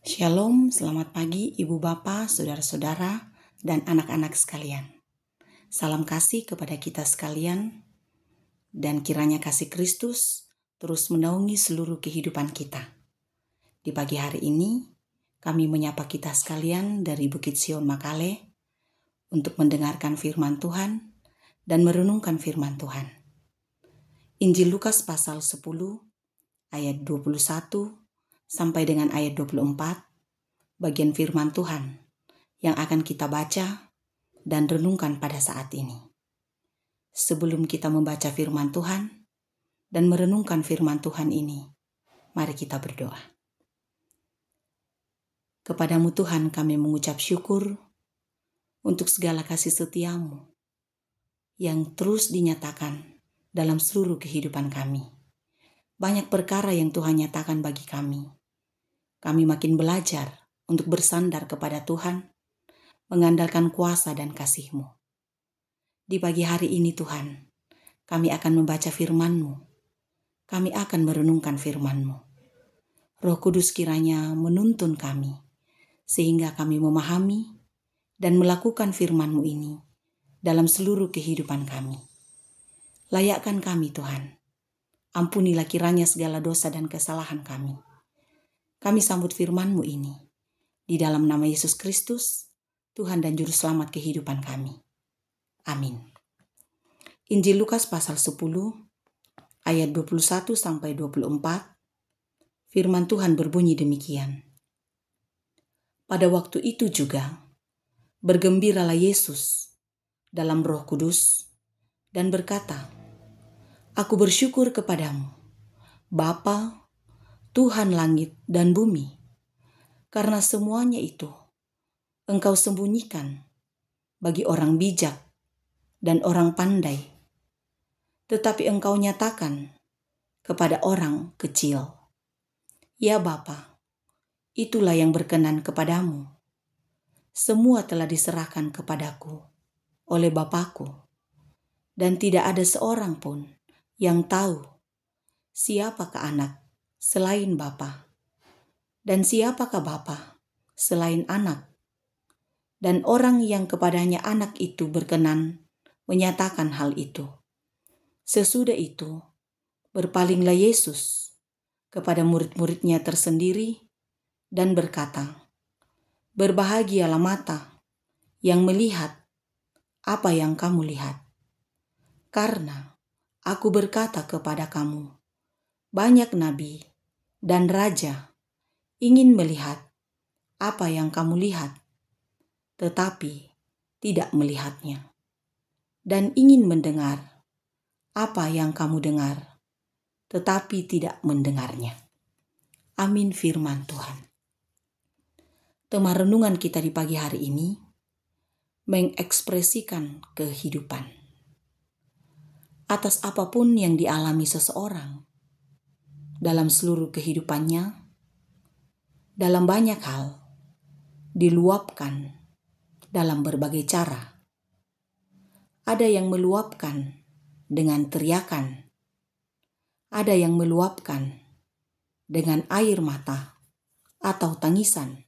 Shalom, selamat pagi Ibu Bapa, Saudara-saudara, dan anak-anak sekalian. Salam kasih kepada kita sekalian, dan kiranya kasih Kristus terus menaungi seluruh kehidupan kita. Di pagi hari ini, kami menyapa kita sekalian dari Bukit Sion Makale untuk mendengarkan firman Tuhan dan merenungkan firman Tuhan. Injil Lukas pasal 10 ayat 21 sampai dengan ayat 24, bagian firman Tuhan yang akan kita baca dan renungkan pada saat ini. Sebelum kita membaca firman Tuhan dan merenungkan firman Tuhan ini, mari kita berdoa. Kepadamu Tuhan kami mengucap syukur untuk segala kasih setia-Mu yang terus dinyatakan dalam seluruh kehidupan kami. Banyak perkara yang Tuhan nyatakan bagi kami. Kami makin belajar untuk bersandar kepada Tuhan, mengandalkan kuasa dan kasih-Mu. Di pagi hari ini Tuhan, kami akan membaca firman-Mu. Kami akan merenungkan firman-Mu. Roh Kudus kiranya menuntun kami, sehingga kami memahami dan melakukan firman-Mu ini dalam seluruh kehidupan kami. Layakkan kami Tuhan, ampunilah kiranya segala dosa dan kesalahan kami. Kami sambut firman-Mu ini, di dalam nama Yesus Kristus, Tuhan dan Juru Selamat kehidupan kami. Amin. Injil Lukas pasal 10 ayat 21 sampai 24, firman Tuhan berbunyi demikian. Pada waktu itu juga, bergembiralah Yesus dalam Roh Kudus dan berkata, Aku bersyukur kepadamu, Bapa, Tuhan langit dan bumi, karena semuanya itu Engkau sembunyikan bagi orang bijak dan orang pandai, tetapi Engkau nyatakan kepada orang kecil. Ya Bapa, itulah yang berkenan kepadamu. Semua telah diserahkan kepadaku oleh Bapakku, dan tidak ada seorang pun yang tahu siapakah anak selain Bapa, dan siapakah Bapa selain anak, dan orang yang kepadanya anak itu berkenan menyatakan hal itu. Sesudah itu, berpalinglah Yesus kepada murid-muridnya tersendiri dan berkata, Berbahagialah mata yang melihat apa yang kamu lihat. Karena aku berkata kepada kamu, banyak nabi dan raja ingin melihat apa yang kamu lihat, tetapi tidak melihatnya, dan ingin mendengar apa yang kamu dengar, tetapi tidak mendengarnya. Amin firman Tuhan. Tema renungan kita di pagi hari ini mengekspresikan kehidupan. Atas apapun yang dialami seseorang dalam seluruh kehidupannya, dalam banyak hal, diluapkan dalam berbagai cara. Ada yang meluapkan dengan teriakan, ada yang meluapkan dengan air mata atau tangisan,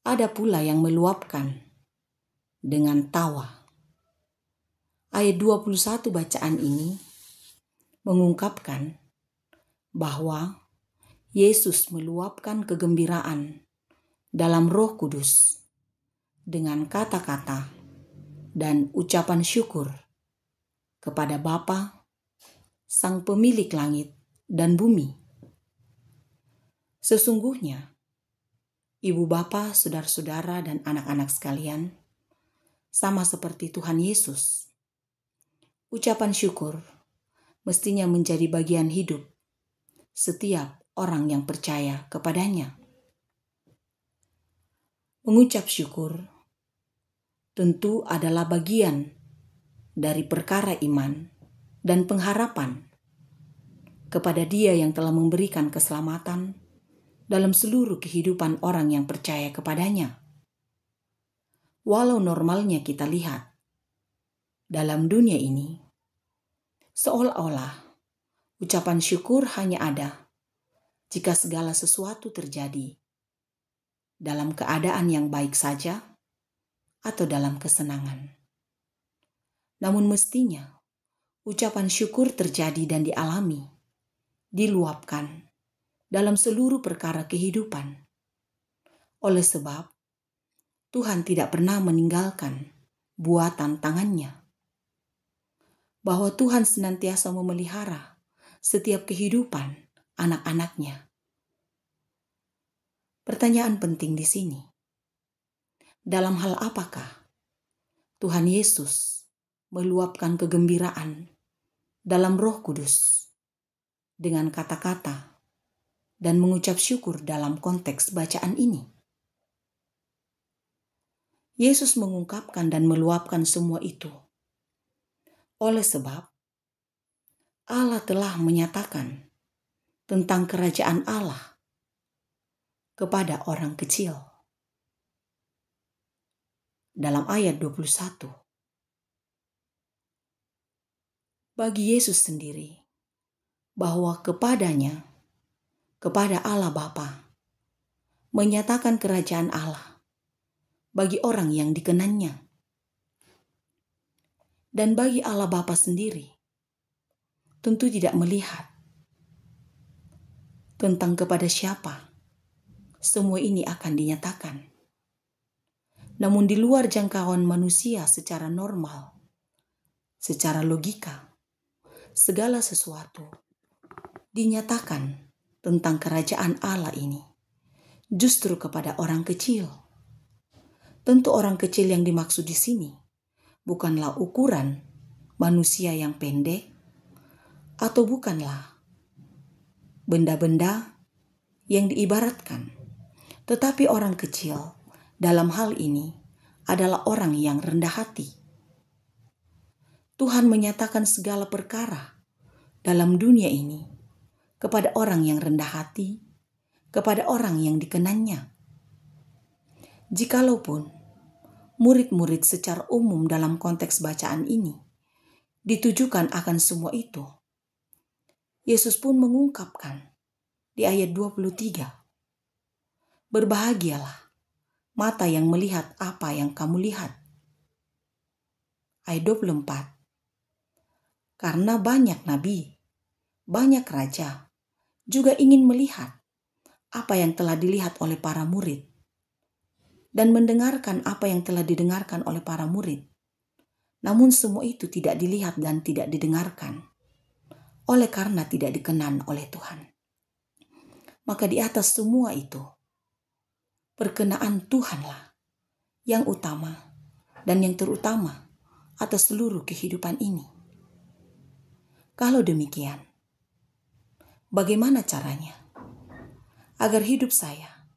ada pula yang meluapkan dengan tawa. Ayat 21 bacaan ini mengungkapkan bahwa Yesus meluapkan kegembiraan dalam Roh Kudus dengan kata-kata dan ucapan syukur kepada Bapa, Sang Pemilik langit dan bumi. Sesungguhnya, Ibu Bapa, saudara-saudara dan anak-anak sekalian, sama seperti Tuhan Yesus, ucapan syukur mestinya menjadi bagian hidup setiap orang yang percaya kepadanya. Mengucap syukur tentu adalah bagian dari perkara iman dan pengharapan kepada Dia yang telah memberikan keselamatan dalam seluruh kehidupan orang yang percaya kepadanya. Walau normalnya kita lihat dalam dunia ini, seolah-olah ucapan syukur hanya ada jika segala sesuatu terjadi dalam keadaan yang baik saja atau dalam kesenangan. Namun mestinya ucapan syukur terjadi dan dialami, diluapkan dalam seluruh perkara kehidupan. Oleh sebab Tuhan tidak pernah meninggalkan buatan tangannya, bahwa Tuhan senantiasa memelihara setiap kehidupan anak-anaknya. Pertanyaan penting di sini, dalam hal apakah Tuhan Yesus meluapkan kegembiraan dalam Roh Kudus dengan kata-kata dan mengucap syukur dalam konteks bacaan ini? Yesus mengungkapkan dan meluapkan semua itu oleh sebab Allah telah menyatakan tentang kerajaan Allah kepada orang kecil. Dalam ayat 21, bagi Yesus sendiri, bahwa kepadanya, kepada Allah Bapa, menyatakan kerajaan Allah bagi orang yang dikenannya. Dan bagi Allah Bapa sendiri, tentu tidak melihat tentang kepada siapa semua ini akan dinyatakan. Namun di luar jangkauan manusia secara normal, secara logika, segala sesuatu dinyatakan tentang kerajaan Allah ini justru kepada orang kecil. Tentu orang kecil yang dimaksud di sini bukanlah ukuran manusia yang pendek atau bukanlah benda-benda yang diibaratkan, tetapi orang kecil dalam hal ini adalah orang yang rendah hati. Tuhan menyatakan segala perkara dalam dunia ini kepada orang yang rendah hati, kepada orang yang dikenannya. Jikalaupun murid-murid secara umum dalam konteks bacaan ini ditujukan akan semua itu, Yesus pun mengungkapkan di ayat 23, berbahagialah mata yang melihat apa yang kamu lihat. Ayat 24, karena banyak nabi, banyak raja juga ingin melihat apa yang telah dilihat oleh para murid dan mendengarkan apa yang telah didengarkan oleh para murid. Namun semua itu tidak dilihat dan tidak didengarkan oleh karena tidak dikenan oleh Tuhan. Maka di atas semua itu, perkenaan Tuhanlah yang utama dan yang terutama atas seluruh kehidupan ini. Kalau demikian, bagaimana caranya agar hidup saya,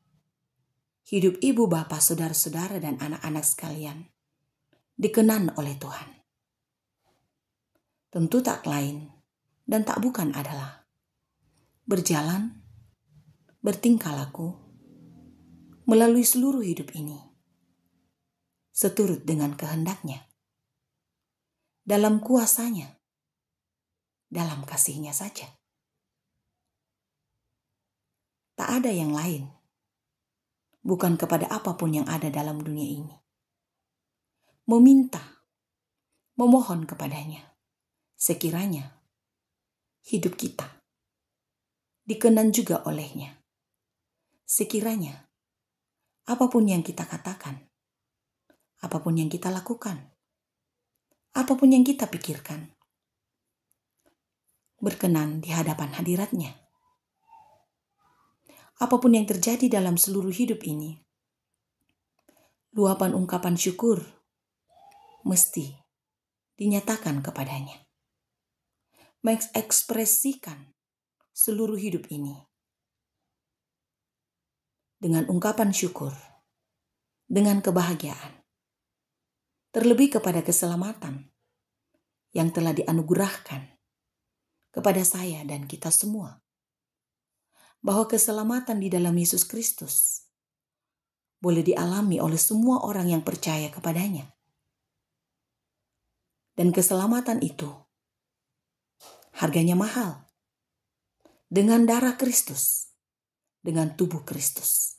hidup ibu, bapak, saudara-saudara, dan anak-anak sekalian dikenan oleh Tuhan? Tentu tak lain dan tak bukan adalah berjalan, bertingkah laku melalui seluruh hidup ini seturut dengan kehendaknya, dalam kuasanya, dalam kasihnya saja. Tak ada yang lain, bukan kepada apapun yang ada dalam dunia ini. Meminta, memohon kepadanya, sekiranya hidup kita dikenan juga olehnya. Sekiranya apapun yang kita katakan, apapun yang kita lakukan, apapun yang kita pikirkan, berkenan di hadapan hadiratnya. Apapun yang terjadi dalam seluruh hidup ini, luapan ungkapan syukur mesti dinyatakan kepadanya. Mengekspresikan seluruh hidup ini dengan ungkapan syukur, dengan kebahagiaan, terlebih kepada keselamatan yang telah dianugerahkan kepada saya dan kita semua. Bahwa keselamatan di dalam Yesus Kristus boleh dialami oleh semua orang yang percaya kepadanya. Dan keselamatan itu harganya mahal. Dengan darah Kristus, dengan tubuh Kristus.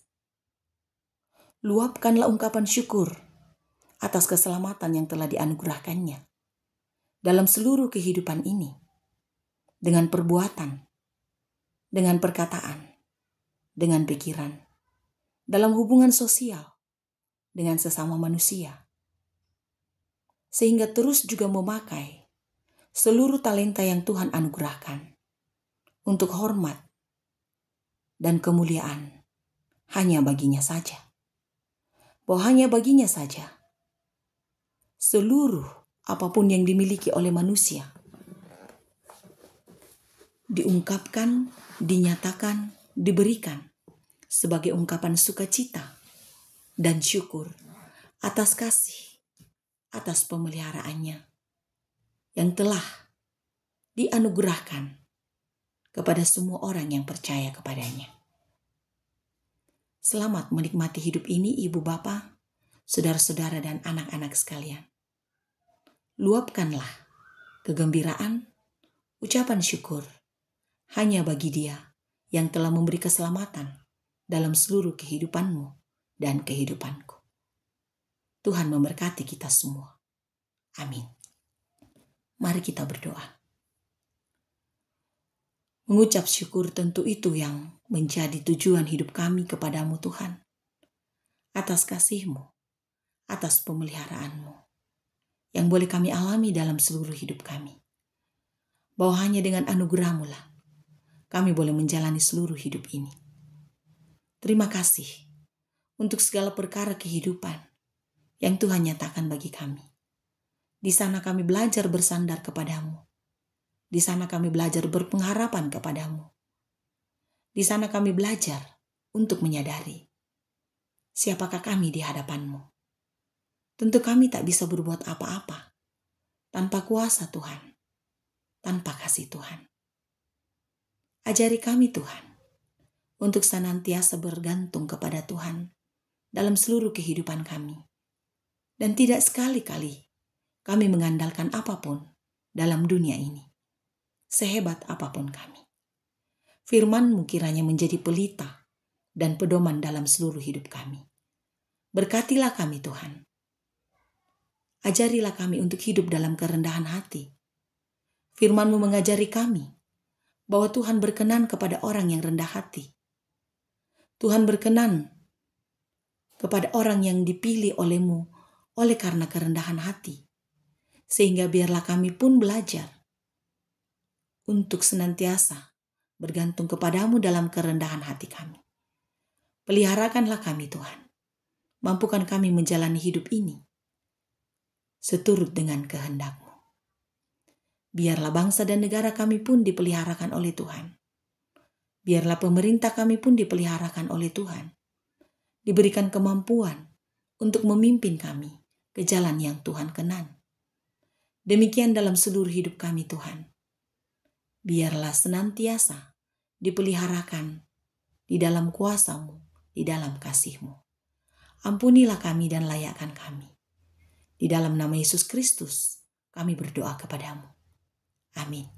Luapkanlah ungkapan syukur atas keselamatan yang telah dianugerahkannya dalam seluruh kehidupan ini, dengan perbuatan, dengan perkataan, dengan pikiran, dalam hubungan sosial, dengan sesama manusia, sehingga terus juga memakai seluruh talenta yang Tuhan anugerahkan untuk hormat dan kemuliaan hanya baginya saja. Bahwa hanya baginya saja seluruh apapun yang dimiliki oleh manusia diungkapkan, dinyatakan, diberikan sebagai ungkapan sukacita dan syukur atas kasih, atas pemeliharaannya yang telah dianugerahkan kepada semua orang yang percaya kepadanya. Selamat menikmati hidup ini, ibu bapa, saudara-saudara dan anak-anak sekalian. Luapkanlah kegembiraan, ucapan syukur hanya bagi Dia yang telah memberi keselamatan dalam seluruh kehidupanmu dan kehidupanku. Tuhan memberkati kita semua. Amin. Mari kita berdoa. Mengucap syukur tentu itu yang menjadi tujuan hidup kami kepadamu Tuhan. Atas kasih-Mu, atas pemeliharaanmu yang boleh kami alami dalam seluruh hidup kami. Bahwa hanya dengan anugerah-Mu lah kami boleh menjalani seluruh hidup ini. Terima kasih untuk segala perkara kehidupan yang Tuhan nyatakan bagi kami. Di sana kami belajar bersandar kepadamu. Di sana kami belajar berpengharapan kepadamu. Di sana kami belajar untuk menyadari siapakah kami di hadapan-Mu. Tentu kami tak bisa berbuat apa-apa tanpa kuasa Tuhan, tanpa kasih Tuhan. Ajari kami Tuhan untuk senantiasa bergantung kepada Tuhan dalam seluruh kehidupan kami. Dan tidak sekali-kali kami mengandalkan apapun dalam dunia ini, sehebat apapun kami. Firman-Mu kiranya menjadi pelita dan pedoman dalam seluruh hidup kami. Berkatilah kami Tuhan. Ajarilah kami untuk hidup dalam kerendahan hati. Firman-Mu mengajari kami bahwa Tuhan berkenan kepada orang yang rendah hati. Tuhan berkenan kepada orang yang dipilih oleh-Mu oleh karena kerendahan hati. Sehingga biarlah kami pun belajar untuk senantiasa bergantung kepadamu dalam kerendahan hati kami. Peliharakanlah kami Tuhan. Mampukan kami menjalani hidup ini seturut dengan kehendak-Mu. Biarlah bangsa dan negara kami pun dipeliharakan oleh Tuhan. Biarlah pemerintah kami pun dipeliharakan oleh Tuhan. Diberikan kemampuan untuk memimpin kami ke jalan yang Tuhan kenan. Demikian dalam seluruh hidup kami Tuhan. Biarlah senantiasa dipeliharakan di dalam kuasa-Mu, di dalam kasih-Mu. Ampunilah kami dan layakkan kami. Di dalam nama Yesus Kristus, kami berdoa kepadamu. Amin.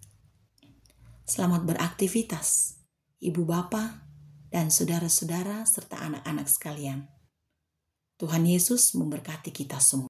Selamat beraktivitas, ibu bapa dan saudara-saudara serta anak-anak sekalian. Tuhan Yesus memberkati kita semua.